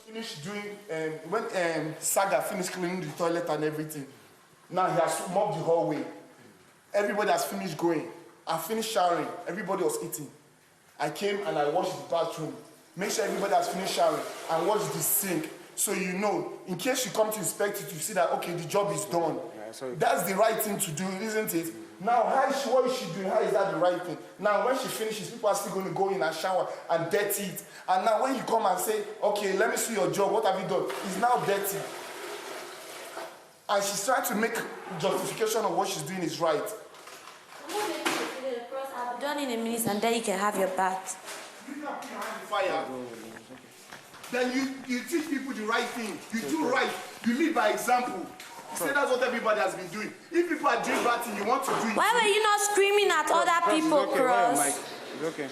finished doing, when Saga finished cleaning the toilet and everything, now he has mopped the hallway. Everybody has finished going. I finished showering. Everybody was eating. I came and I washed the bathroom. Make sure everybody has finished showering and wash the sink. So you know, in case you come to inspect it, you see that, okay, the job is done. That's the right thing to do, isn't it? Now, what is she doing? How is that the right thing? Now, when she finishes, people are still going to go in and shower and dirty it. And now, when you come and say, okay, let me see your job, what have you done? It's now dirty. And she's trying to make justification of what she's doing is right. I'll be done in a minute and then you can have your bath. You can put your hand in fire. Then you teach people the right thing. You do right. You lead by example. You say that's what everybody has been doing. If people are doing bad thing, you want to do it. Why were you not screaming at other people, Cross? It's okay.